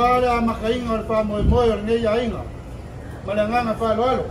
wala makainga o fa mo mo nge ya inga. Malanganga fa lo.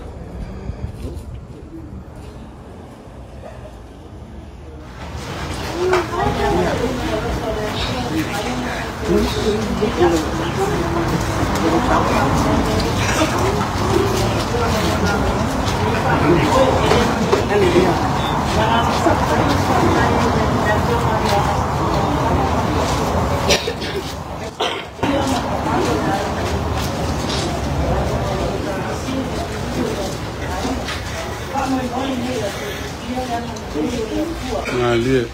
Ngalir.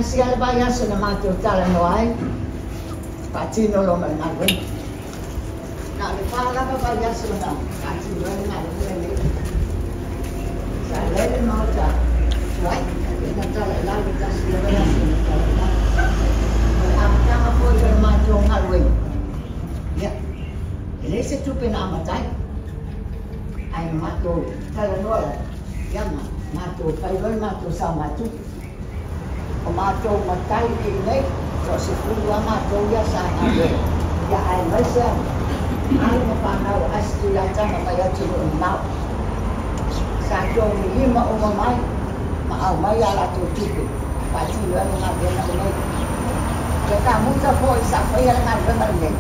Siapa bayar senama tu jalan wai, kaci nolong mengawen. Nak lepas apa bayar senama, kaci nolong mengawen. Saya le mau cak, wai, kita jalan lagi kita siapa senama. Apa apa yang maju mengawen. Ya, ini setupen amat cai. Ay maju jalan wai, yang maju, payun maju sama tu. Macho matai ini, so sepuluh macho ya sangat ya ay masya, ay mapanau asli aja makanya cuma mau, sajo ini mau mamai, mau maya lah tu tipu, pasti orang ngapain ini, ya kamu terpoi sampai yang ngapain ini,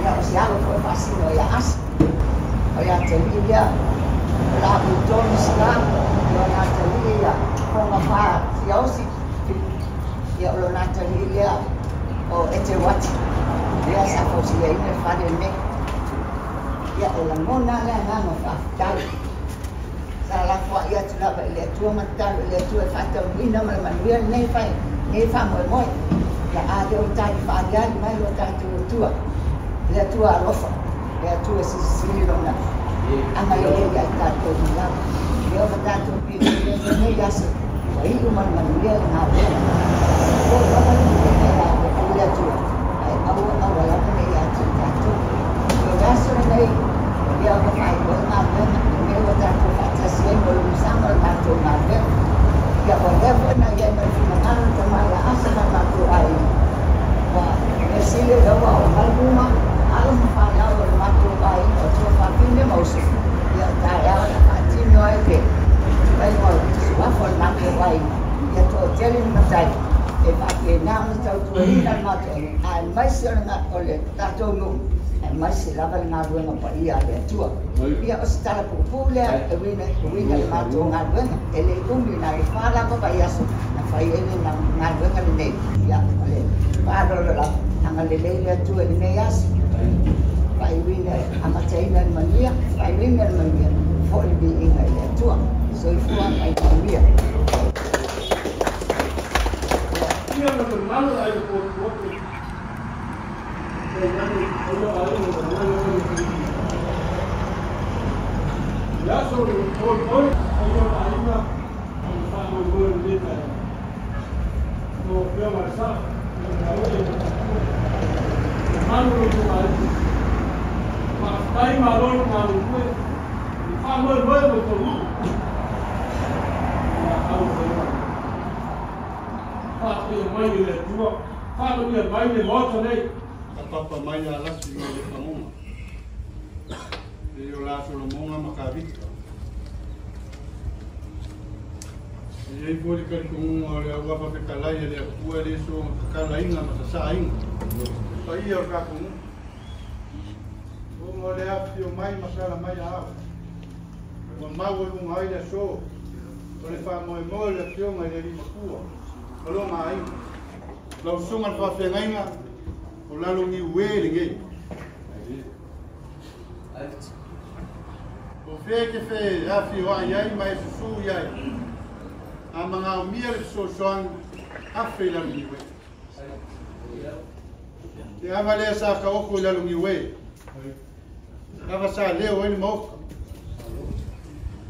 ya siapa pun pasti mau ya as, ya jadi dia, lalu John Islam, ya jadi ya, kau ngapa, siapa sih? Ya Allah nanti dia oh ecewat dia siapa sih ini pada mek ya Allah mana nama fakta salah kuat ya sudah balik tua mental balik tua fakta ini nama manusia ni faham ya ada utai pada mana utai tua dia tua lofa dia tua sisi lona ama yo ya tato dia bertato ini ya Wahai umat manusia yang ada, orang yang ada tu, awal apa ni yang tu, kita sebenarnya dia pakai bermata, mereka tu pakai siang belum sama tu mata, dia boleh pun ada yang berfirman kemana asal tu air, wah, mesin dia bawa rumah, alam pada rumah tu air, tu pakai dia mausif, dia tak ada kaji noy ke. Baik orang tua format terbaik, ya tu jadi macam, pakai nama tahu ini dan macam, masih orang oleh tak tahu, masih lawan ngaruh apa dia ada tua, dia secara populer, ini macam ngaruh, elokun bina ipala apa bayar su, nampai ini ngaruh ini, ya oleh, pada orang tanggal lelaki tua ini ya, baik ini amat cairan mania, baik ini mania, for being ini tua. So ifuan ay pamilya. Iya normal ay po. Ya so por ayo ayuda para mover dita. No veo marcha. Mano no mal. Mas tai malon malu. Amor bueno todo. Tapi mai le tua Falo ia mai le moto nei. Papa mai ala si le kamunga. Yo la solo monga makavita. Ei pode que com a água para ficar lá e ele pode isso ficar inga mas sainga. Aí eu já com o olhar fio mais masala mais a o mago com a ilha só ele faz moi a fio mais ele macua falou mais lo sunga para fengainga o lalo ni we ninguém o fe que fe a fio ai mais su ai a mga umia le sosoan a fe la lungi we te ama le sa ka oku la lungi we ava sa leo ele mo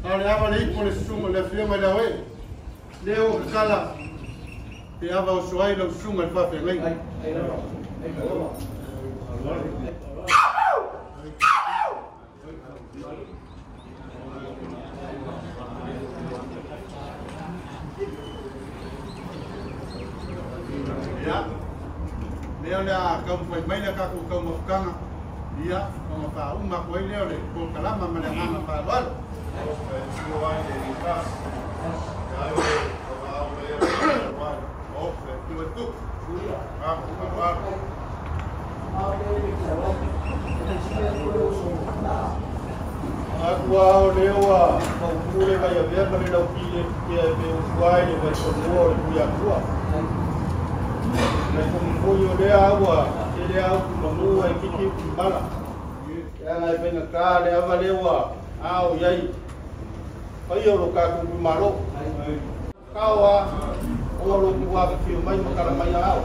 ale ava le ipo le sunga le fioma la we leo kala te ava o soai lo sunga le fafe ngai ya leo la kau foi mai la ka kau mafkanga dia ko fa uma ko leo le ko kalama ma le mama fa wal ko wa de ka ya yo ko wa o le wa o fe tu tu ah ko wa Agua o leo a ko pure ka ya ver ma le do pile ke be o wai le ko mo ku ya ku na kumbuyo le agua ele agua no ai kiki bala ela vem na cara ela lewa au yai ai o ka ku malo kawa o lo ku wa ki mai makala mai au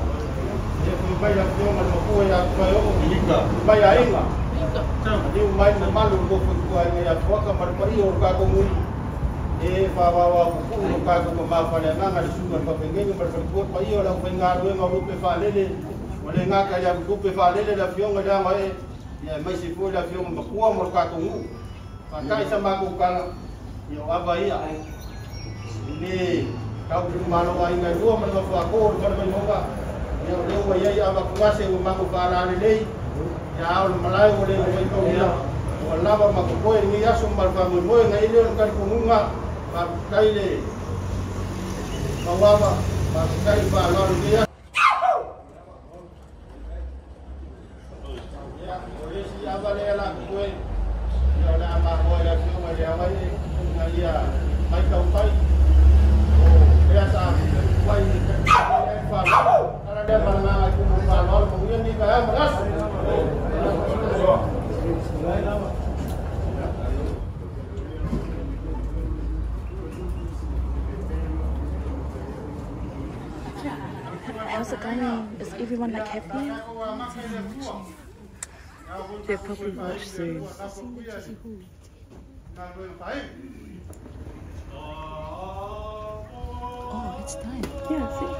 e ku mai ya ku mai ko ya ku yo ika mai ainga ni mai na malu ko ku ai ya ko ka mar pai o ka ko mui e fa wa ku no ka ko ma fa le nga ngal sunga pa pengenyo mar ko pa io la ko nga ro nga rupe fa lele ole nga ka ya rupe fa lele la fionga da mai ya mai si fu la fionga ma ku mo ka ko ngu pa kai sa ma ku ka yo aba ia ni ka ku ma lo ai nga ro ma fa ko ko ma no ga ya le wa ya aba ku ma se ma ku fa la lele ya o malai o le ko ya wala ba ma ko ni ya so mal fa mo nga ile ka ku nga Kaile Mawaba Kaiba Lordia ya polisi abalela kue ya la ma hoya kuma ya wai ya mai ka upai o biasa wai fa ara de mana ku fa lor mungkin ni ka meras How's it going? Is everyone like happy? They'll probably watch soon. Oh, it's time. Yeah, see?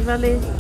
Valley.